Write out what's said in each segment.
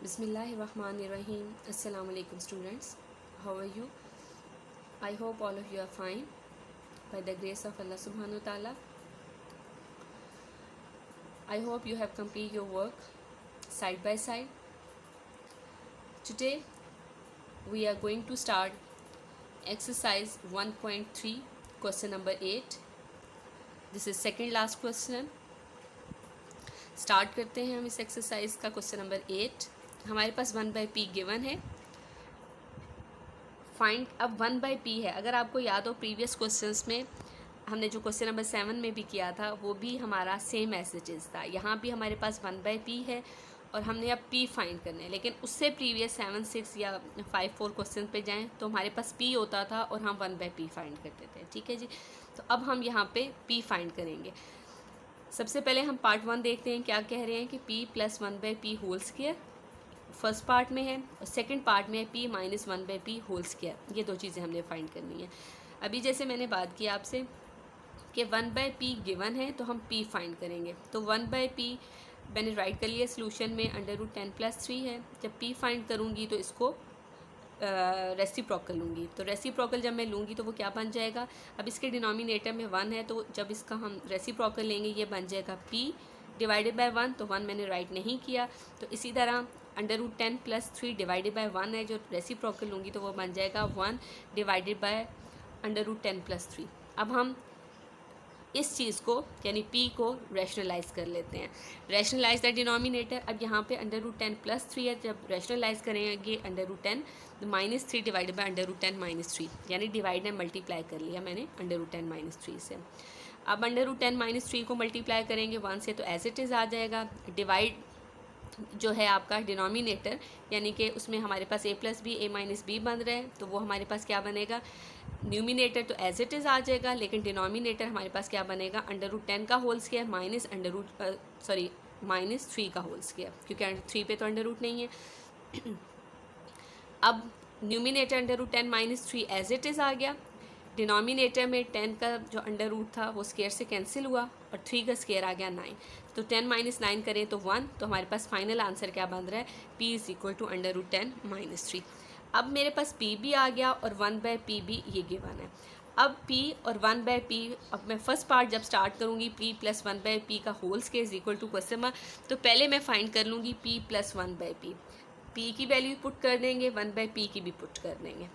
Bismillahirrahmanirrahim. Assalamu alaikum students. How are you? I hope all of you are fine by the grace of Allah subhanahu wa ta'ala. I hope you have completed your work side by side. Today we are going to start exercise 1.3 question number 8. This is second last question. Start करते हैं हम इस exercise का question number 8. हमारे पास 1/p given है. Find अब 1/p है. अगर आपको याद हो प्रीवियस क्वेश्चंस में हमने जो क्वेश्चन नंबर 7 में भी किया था वो भी हमारा सेम एज इट इज़ था. यहाँ भी हमारे पास 1/p है और हमने अब p फाइंड करना है. लेकिन उससे प्रीवियस 7, 6 या 5, 4 क्वेश्चन पे जाएं तो हमारे पास p होता था और हम 1/p फाइंड करते थे. ठीक है जी. तो अब हम यहाँ पे p फाइंड करेंगे. सबसे पहले हम पार्ट 1 देखते हैं क्या कह रहे हैं कि p + 1/p whole square first part में है और सेकंड पार्ट में है p - 1/p होल स्क्वायर. ये दो चीज़ें हमने फाइंड करनी है. अभी जैसे मैंने बात की आपसे कि 1/p गिवन है तो हम p फाइंड करेंगे. तो 1/p मैंने राइट कर लिया सोल्यूशन में √10 + 3 है. जब p फाइंड करूँगी तो इसको रेसिप्रोकल लूँगी. तो रेसिप्रोकल जब मैं लूँगी तो वो क्या बन जाएगा. अब इसके डिनोमिनेटर में 1 है तो जब इसका हम रेसिप्रोकल लेंगे ये बन जाएगा p डिवाइडेड बाय 1. तो 1 मैंने राइट नहीं किया. तो इसी तरह √10 + 3 डिवाइडेड बाय 1 है. जो रेसिप्रोकल लूँगी तो वो बन जाएगा 1 डिवाइडेड बाय √10 + 3. अब हम इस चीज़ को यानी p को रैशनलाइज कर लेते हैं. Rationalise the denominator. अब यहाँ पे √10 + 3 है. जब रैशनलाइज करेंगे √10 -3 डिवाइडेड बाय √10 - 3 यानी डिवाइड एंड मल्टीप्लाई कर लिया मैंने √10 - 3 से. अब √10 - 3 को मल्टीप्लाई करेंगे 1 से तो एज इट इज़ आ जाएगा. डिवाइड जो है आपका डिनोमिनेटर यानी कि उसमें हमारे पास a + b a - b बन रहा है तो वो हमारे पास क्या बनेगा. न्यूमिनेटर तो एज इट इज़ आ जाएगा लेकिन डिनोमिनेटर हमारे पास क्या बनेगा √10 का होल स्क्वायर -3 का होल स्क्वायर क्योंकि 3 पे तो अंडर नहीं है. अब न्यूमिनेटर √10 - 3 एज इट इज़ आ गया. डिनोमिनेटर में 10 का जो अंडर था वो स्क्वायर से कैंसिल हुआ और 3 का स्क्वायर आ गया 9. तो 10 - 9 करें तो 1. तो हमारे पास फाइनल आंसर क्या बन रहा है p = √10 - 3. अब मेरे पास p भी आ गया और 1/p भी ये गिवन है. अब p और 1/p अब मैं फर्स्ट पार्ट जब स्टार्ट करूँगी p + 1/p का होल स्क्वायर = क्वेश्चन मार्क. तो पहले मैं फाइंड कर लूँगी p + 1/p. p की वैल्यू पुट कर देंगे 1/p की भी पुट कर देंगे.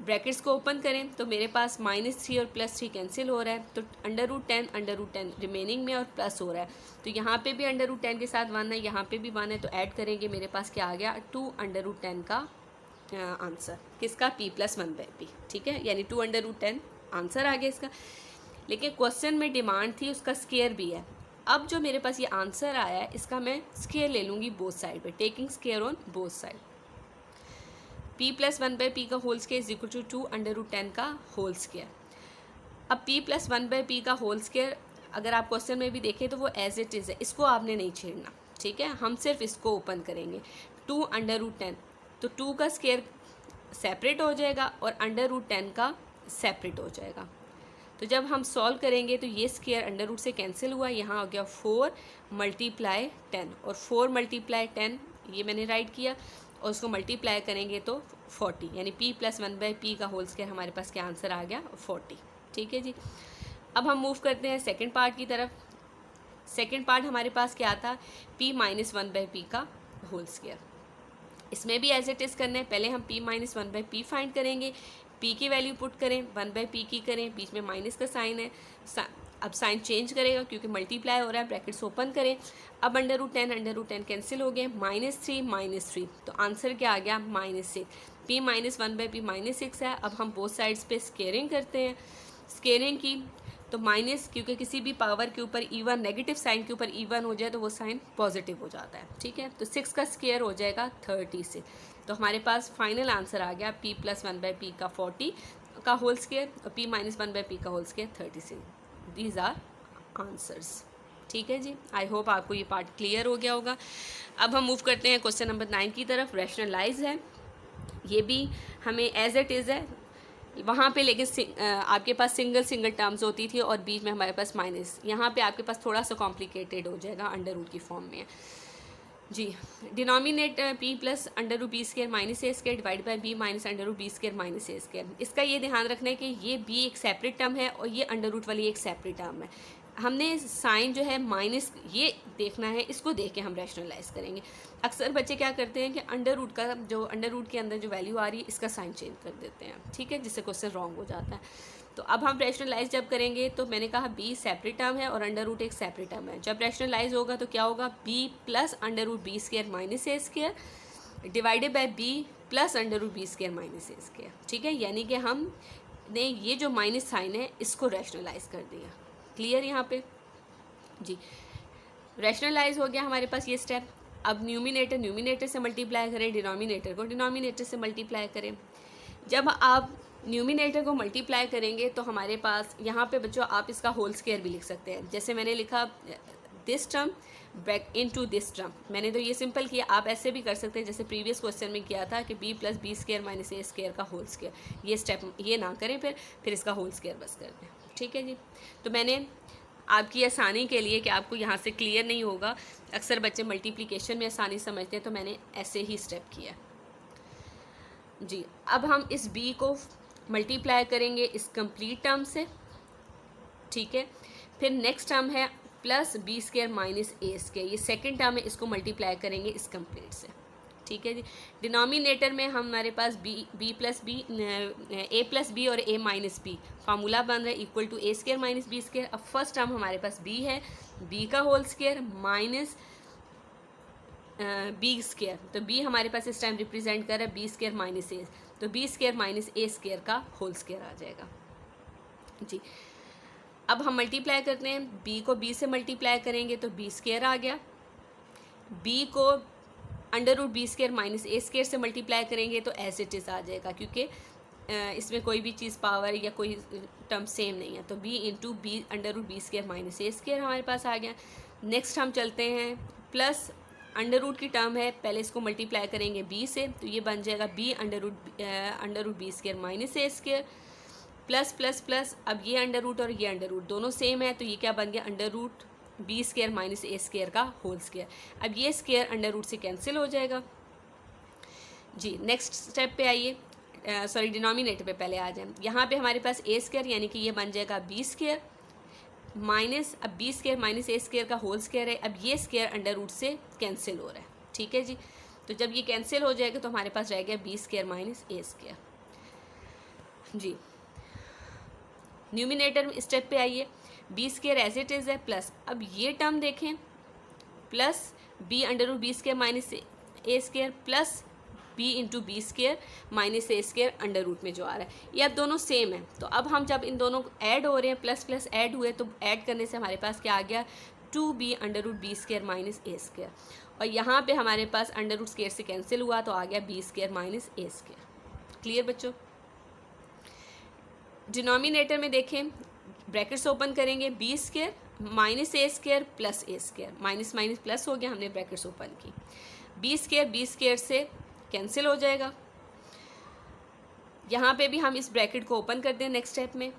ब्रैकेट्स को ओपन करें तो मेरे पास -3 और +3 कैंसिल हो रहा है. तो √10 रिमेनिंग में और प्लस हो रहा है. तो यहाँ पे भी √10 के साथ 1 है यहाँ पे भी 1 है तो ऐड करेंगे मेरे पास क्या आ गया 2 √10 का आंसर. किसका p + 1/p. ठीक है यानी 2 √10 आंसर आ गया इसका. लेकिन क्वेश्चन में डिमांड थी उसका स्क्वायर भी है. अब जो मेरे पास ये आंसर आया है इसका मैं स्क्वायर ले लूँगी बोथ साइड पे. Taking square on both side. p + 1/p का होल स्क्वायर = 2 √10 का होल स्क्वायर. अब p + 1/p का होल स्क्वायर अगर आप क्वेश्चन में भी देखें तो वो एज इट इज़ है. इसको आपने नहीं छेड़ना. ठीक है हम सिर्फ इसको ओपन करेंगे 2 √10. तो 2 का स्क्वायर सेपरेट हो जाएगा और √10 का सेपरेट हो जाएगा. तो जब हम सॉल्व करेंगे तो ये स्क्वायर अंडर रूट से कैंसिल हुआ. यहाँ हो गया 4 × 10 और 4 × 10 ये मैंने राइट किया और उसको मल्टीप्लाई करेंगे तो 40 यानी p + 1/p का होल स्क्वायर हमारे पास क्या आंसर आ गया 40. ठीक है जी. अब हम मूव करते हैं सेकंड पार्ट की तरफ. सेकंड पार्ट हमारे पास क्या था p - 1/p का होल स्क्वायर. इसमें भी एज इट इज़ करना है. पहले हम p - 1/p फाइंड करेंगे. p की वैल्यू पुट करें 1/p की करें. बीच में माइनस का साइन है. अब साइन चेंज करेगा क्योंकि मल्टीप्लाई हो रहा है. ब्रैकेट्स ओपन करें. अब √10 कैंसिल हो गए. -3 - 3 तो आंसर क्या आ गया -6. p - 1/p -6 है. अब हम बोथ साइड्स पे स्केयरिंग करते हैं. स्केयरिंग की तो माइनस क्योंकि किसी भी पावर के ऊपर इवन नेगेटिव साइन के ऊपर इवन हो जाए तो वो साइन पॉजिटिव हो जाता है. ठीक है. तो 6 का स्क्वायर हो जाएगा 30 से. तो हमारे पास फाइनल आंसर आ गया p + 1/p का 40 का होल स्क्वायर और p - 1/p का whole square 36. These are answers. ठीक है जी. आई होप आपको ये पार्ट क्लियर हो गया होगा. अब हम मूव करते हैं क्वेश्चन नंबर 9 की तरफ. रैशनलाइज है ये भी हमें एज इट इज़ है वहाँ पे. लेकिन आपके पास सिंगल टर्म्स होती थी और बीच में हमारे पास माइनस. यहाँ पे आपके पास थोड़ा सा कॉम्प्लिकेटेड हो जाएगा अंडर रूट की फॉर्म में. जी, denominator P plus under root B square minus A square divide by B minus under root B square minus A square. इसका ये ध्यान रखना है कि ये बी एक सेपरेट टर्म है और ये अंडर रूट वाली एक सेपरेट टर्म है। हमने साइन जो है माइनस ये देखना है, इसको देख के हम रैशनलाइज करेंगे। अक्सर बच्चे क्या करते हैं कि अंडर रूट का जो अंडर रूट के अंदर जो वैल्यू आ रही है इसका साइन चेंज कर देते हैं, ठीक है, जिससे क्वेश्चन रॉन्ग हो जाता है। तो अब हम रैशनलाइज जब करेंगे तो मैंने कहा बी सेपरेट टर्म है और अंडर रूट एक सेपरेट टर्म है। जब रैशनलाइज होगा तो क्या होगा, b plus under root B square minus A square divided by b plus under root B square minus A square, ठीक है। यानी कि हमने ये जो माइनस साइन है इसको रैशनलाइज कर दिया। क्लियर यहाँ पे जी, रैशनलाइज हो गया हमारे पास ये स्टेप। अब न्यूमिनेटर से मल्टीप्लाई करें, डिनोमिनेटर को डिनोमिनेटर से मल्टीप्लाई करें। जब आप न्यूमिनेटर को मल्टीप्लाई करेंगे तो हमारे पास यहाँ पे बच्चों आप इसका होल स्क्वायर भी लिख सकते हैं। जैसे मैंने लिखा this term break into this term, मैंने तो ये सिंपल किया। आप ऐसे भी कर सकते हैं जैसे प्रीवियस क्वेश्चन में किया था कि B plus B square minus ए स्क्वायर का होल स्क्वायर। ये स्टेप ये ना करें, फिर इसका होल स्क्वायर बस कर दें, ठीक है जी। तो मैंने आपकी आसानी के लिए कि आपको यहाँ से क्लियर नहीं होगा, अक्सर बच्चे मल्टीप्लिकेशन में आसानी समझते हैं, तो मैंने ऐसे ही स्टेप किया जी। अब हम इस b को मल्टीप्लाई करेंगे इस कंप्लीट टर्म से, ठीक है। फिर नेक्स्ट टर्म है प्लस बी स्क्वायर माइनस ए स्क्वायर, ये सेकंड टर्म है, इसको मल्टीप्लाई करेंगे इस कंप्लीट से, ठीक है जी। डिनोमिनेटर में हमारे पास b plus b a plus b और ए माइनस बी फार्मूला बन रहा है equal to a square minus b square. अब फर्स्ट टर्म हमारे पास b है, b का whole square minus b square, तो b हमारे पास इस टाइम रिप्रेजेंट कर रहा है बी स्क्वायर माइनस ए, तो बी स्क्वायर माइनस ए स्क्वायर का होल स्क्वायर आ जाएगा जी। अब हम मल्टीप्लाई करते हैं, b को b से मल्टीप्लाई करेंगे तो बी स्क्वायर आ गया, b को under root B square minus ए स्क्वायर से मल्टीप्लाई करेंगे तो एज इट इज़ आ जाएगा, क्योंकि इसमें कोई भी चीज़ पावर या कोई टर्म सेम नहीं है। तो b into b under root B square minus ए स्क्वायर हमारे पास आ गया। नेक्स्ट हम चलते हैं प्लस अंडर रूट की टर्म है, पहले इसको मल्टीप्लाई करेंगे b से, तो ये बन जाएगा b under root B square minus ए स्क्वायर प्लस प्लस प्लस। अब ये अंडर रूट और ये अंडर रूट दोनों सेम है, तो ये क्या बन गया, under root B square minus ए स्क्वायर का होल स्क्वायर। अब ये स्क्वायर अंडर रूट से कैंसिल हो जाएगा जी। नेक्स्ट स्टेप पे आइए, सॉरी डिनोमिनेटर पे पहले आ जाए। यहाँ पे हमारे पास ए स्क्वायर यानी कि ये बन जाएगा बी स्क्वायर माइनस, अब बी स्क्वायर माइनस ए स्क्वायर का होल स्क्वायर है। अब ये स्क्वायर अंडर रूट से कैंसिल हो रहा है, ठीक है जी। तो जब ये कैंसिल हो जाएगा तो हमारे पास रह गया बी स्क्वायर माइनस ए स्क्वायर जी। न्यूमिनेटर में स्टेप पे आइए, b square as it is है प्लस, अब ये टर्म देखें plus b under root B square minus ए square plus b into B square minus ए स्क्वायर अंडर रूट में जो आ रहा है, ये अब दोनों सेम है। तो अब हम जब इन दोनों ऐड हो रहे हैं, प्लस प्लस ऐड हुए, तो ऐड करने से हमारे पास क्या आ गया, 2b under root B square minus ए स्क्वायर, और यहाँ पे हमारे पास अंडर रूट स्क्वायर से कैंसिल हुआ तो आ गया बी स्क्वायर माइनस ए स्क्वायर। क्लियर बच्चों। डिनोमिनेटर में देखें, ब्रैकेट्स ओपन करेंगे, B square minus A square plus A square, minus minus plus हो गया, हमने ब्रैकेट्स ओपन की, बी स्क्वायर से कैंसिल हो जाएगा। यहाँ पे भी हम इस ब्रैकेट को ओपन कर दें नेक्स्ट स्टेप में,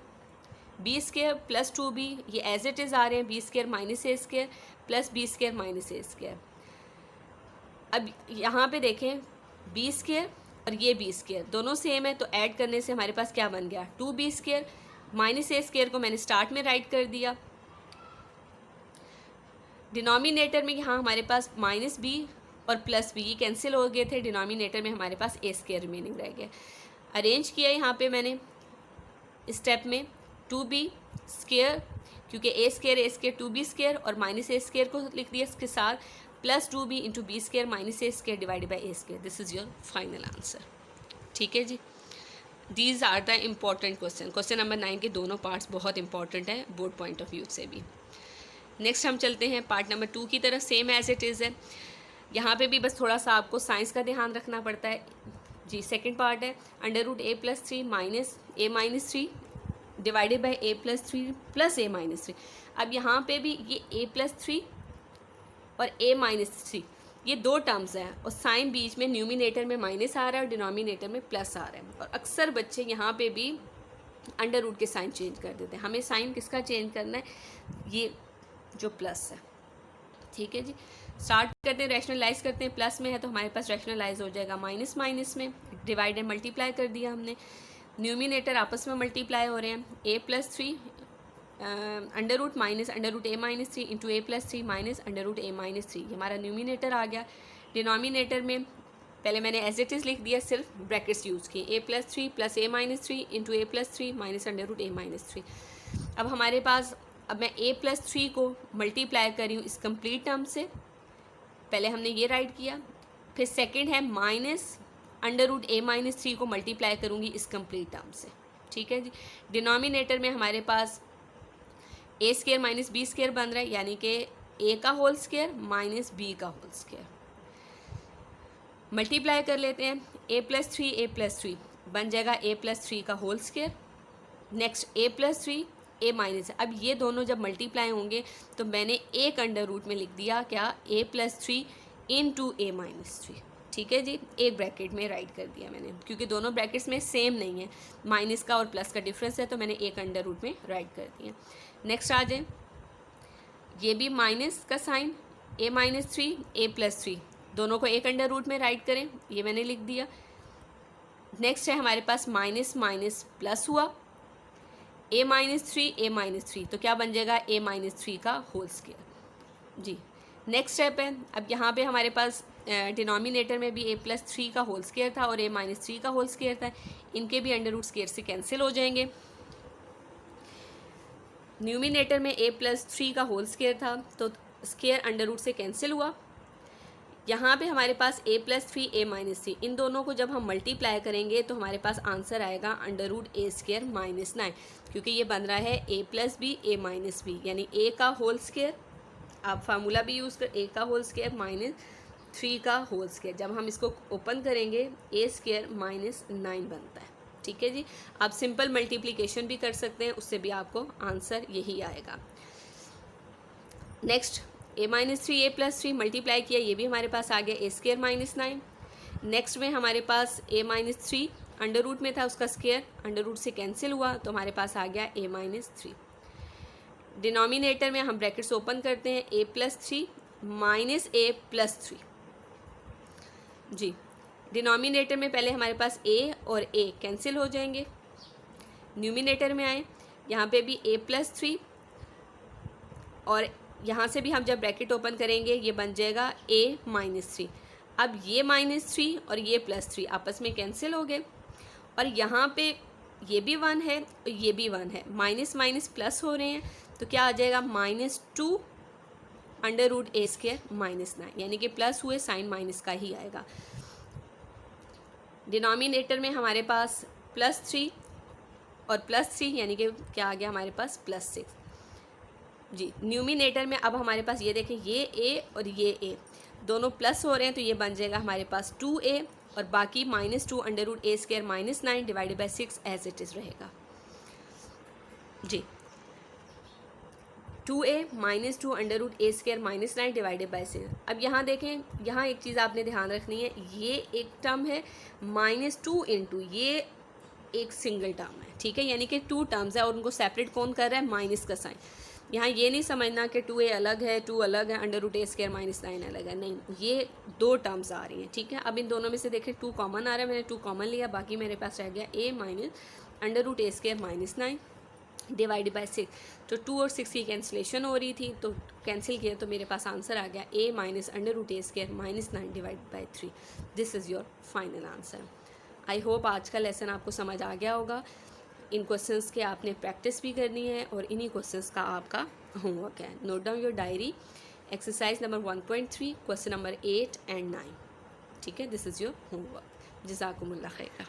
बी स्क्वायर प्लस 2b, ये एज इट इज़ आ रहे हैं, बी स्क्वायर माइनस ए square plus B square minus ए स्क्वायर। अब यहाँ पे देखें बी स्क्वायर और ये बी स्क्वायर दोनों सेम है, तो ऐड करने से हमारे पास क्या बन गया, 2b स्क्वायर माइनस ए स्क्वायर को मैंने स्टार्ट में राइट कर दिया। डिनोमिनेटर में यहाँ हमारे पास माइनस बी और प्लस बी ये कैंसिल हो गए थे, डिनोमिनेटर में हमारे पास ए स्क्वायर रिमेनिंग रह गया। अरेंज किया यहाँ पे मैंने स्टेप में 2b स्क्वायर, क्योंकि ए स्क्वायर 2b स्क्वायर और माइनस ए स्क्वायर को लिख दिया इसके साथ, plus 2b into B square minus A square divided by A square. This is your final answer, ठीक है जी। These are the important question number 9 के दोनों पार्ट्स बहुत इंपॉर्टेंट है बोर्ड पॉइंट ऑफ व्यू से भी। नेक्स्ट हम चलते हैं पार्ट नंबर 2 की तरफ, सेम एज इट इज़ है। यहाँ पे भी बस थोड़ा सा आपको साइंस का ध्यान रखना पड़ता है जी। सेकंड पार्ट है under root a plus 3 minus a minus 3 divided by a plus 3 plus a minus 3। अब यहाँ पे भी ये ए प्लस 3 और ए माइनस 3 ये दो टर्म्स हैं, और साइन बीच में न्यूमिनेटर में माइनस आ रहा है और डिनोमिनेटर में प्लस आ रहा है। और अक्सर बच्चे यहाँ पे भी अंडर रूट के साइन चेंज कर देते हैं। हमें साइन किसका चेंज करना है, ये जो प्लस है, ठीक है जी। स्टार्ट करते हैं, रैशनलाइज करते हैं, प्लस में है तो हमारे पास रैशनलाइज हो जाएगा माइनस माइनस में, डिवाइड एंड मल्टीप्लाई कर दिया हमने, न्यूमिनेटर आपस में मल्टीप्लाई हो रहे हैं, a plus 3 under root minus under root a minus 3 into a plus 3 minus under root a minus 3, ये हमारा न्यूमिनेटर आ गया। डिनोमिनेटर में पहले मैंने एज इट इज़ लिख दिया, सिर्फ ब्रैकेट्स यूज़ किए, a plus 3 plus a minus 3 into a plus 3 minus under root a minus 3। अब हमारे पास, अब मैं a प्लस 3 को मल्टीप्लाई कर रही हूँ इस कंप्लीट टर्म से, पहले हमने ये राइट किया, फिर सेकंड है minus under root a minus 3 को मल्टीप्लाई करूँगी इस कंप्लीट टर्म से, ठीक है जी। डिनोमिनेटर में हमारे पास a square minus b square बन रहा है, यानी कि a का होल स्क्वायर माइनस b का होल स्क्वायर, मल्टीप्लाई कर लेते हैं, a प्लस 3 बन जाएगा a प्लस 3 का whole square, next a plus 3 a minus, अब ये दोनों जब मल्टीप्लाई होंगे तो मैंने एक अंडर रूट में लिख दिया क्या, a plus 3 into a minus 3, ठीक है जी, एक ब्रैकेट में राइट कर दिया मैंने, क्योंकि दोनों ब्रैकेट्स में सेम नहीं है, माइनस का और प्लस का डिफरेंस है, तो मैंने एक अंडर रूट में राइट कर दिया। नेक्स्ट आ जाए, ये भी माइनस का sign, a minus 3 a plus 3, दोनों को एक अंडर रूट में राइट करें, ये मैंने लिख दिया। नेक्स्ट है हमारे पास माइनस माइनस प्लस हुआ, a माइनस 3 तो क्या बन जाएगा, a माइनस 3 का होल स्क्वायर जी। नेक्स्ट स्टेप है, अब यहाँ पे हमारे पास डिनोमिनेटर में भी a प्लस 3 का होल स्क्वायर था और a माइनस 3 का होल स्क्वायर था, इनके भी अंडर रूट स्क्वायर से कैंसिल हो जाएंगे। न्यूमिनेटर में a प्लस 3 का होल स्क्वायर था तो स्क्वायर अंडर रूट से कैंसिल हुआ। यहाँ पे हमारे पास a प्लस 3 a माइनस 3, इन दोनों को जब हम मल्टीप्लाई करेंगे तो हमारे पास आंसर आएगा under root a square minus 9, क्योंकि ये बन रहा है a plus b a minus b, यानी a का होल स्क्वायर, आप फार्मूला भी यूज़ कर, a का होल स्क्वायर माइनस 3 का होल स्क्वायर, जब हम इसको ओपन करेंगे a स्क्वायर माइनस 9 बनता है, ठीक है जी। आप सिंपल मल्टीप्लिकेशन भी कर सकते हैं, उससे भी आपको आंसर यही आएगा। Next a minus 3 a plus 3 multiply किया, ये भी हमारे पास आ गया a स्क्वायर माइनस 9। नेक्स्ट में हमारे पास a माइनस 3 अंडर रूट में था, उसका स्क्वायर अंडर रूट से कैंसिल हुआ तो हमारे पास आ गया a माइनस 3। डिनोमिनेटर में हम ब्रैकेट्स ओपन करते हैं, a plus 3 minus a plus 3 जी। डिनोमिनेटर में पहले हमारे पास a और a कैंसिल हो जाएंगे, न्यूमिनेटर में आए, यहाँ पे भी a प्लस 3 और यहाँ से भी हम जब ब्रैकेट ओपन करेंगे ये बन जाएगा a माइनस 3। अब ये माइनस 3 और ये प्लस 3 आपस में कैंसिल हो गए, और यहाँ पे ये भी 1 है और ये भी 1 है, माइनस माइनस प्लस हो रहे हैं, तो क्या आ जाएगा minus 2 under root a square minus 9, यानी कि प्लस हुए साइन माइनस का ही आएगा। डिनोमिनेटर में हमारे पास प्लस 3 और प्लस 3, यानी कि क्या आ गया हमारे पास प्लस 6 जी। न्यूमिनेटर में अब हमारे पास ये देखें, ये a और ये a दोनों प्लस हो रहे हैं, तो ये बन जाएगा हमारे पास 2a और बाकी minus 2 under root a square minus 9 divided by 6 as it is रहेगा जी। 2a minus 2 under root a square minus 9 divided by 6। अब यहाँ देखें, यहाँ एक चीज़ आपने ध्यान रखनी है, ये एक टर्म है माइनस 2 इंटू ये एक सिंगल टर्म है, ठीक है, यानी कि 2 टर्म्स है और उनको सेपरेट कौन कर रहा है, माइनस का साइन। यहाँ ये नहीं समझना कि 2a अलग है 2 अलग है under root a square minus 9 अलग है, नहीं, ये 2 टर्म्स आ रही हैं, ठीक है। अब इन दोनों में से देखें 2 कॉमन आ रहा है, मैंने 2 कॉमन लिया, बाकी मेरे पास रह गया a minus under root a square minus 9 divide by 6, तो 2 और 6 की कैंसिलेशन हो रही थी तो कैंसिल किया, तो मेरे पास आंसर आ गया a minus under root a square minus 9 divide by 3। This is your final answer. I hope आज का लेसन आपको समझ आ गया होगा। इन क्वेश्चंस के आपने प्रैक्टिस भी करनी है और इन्हीं क्वेश्चंस का आपका होमवर्क है। Note down your diary, exercise number 1.3 question number 8 and 9, ठीक है। This is your homework. जज़ाकुमुल्लाह खैर।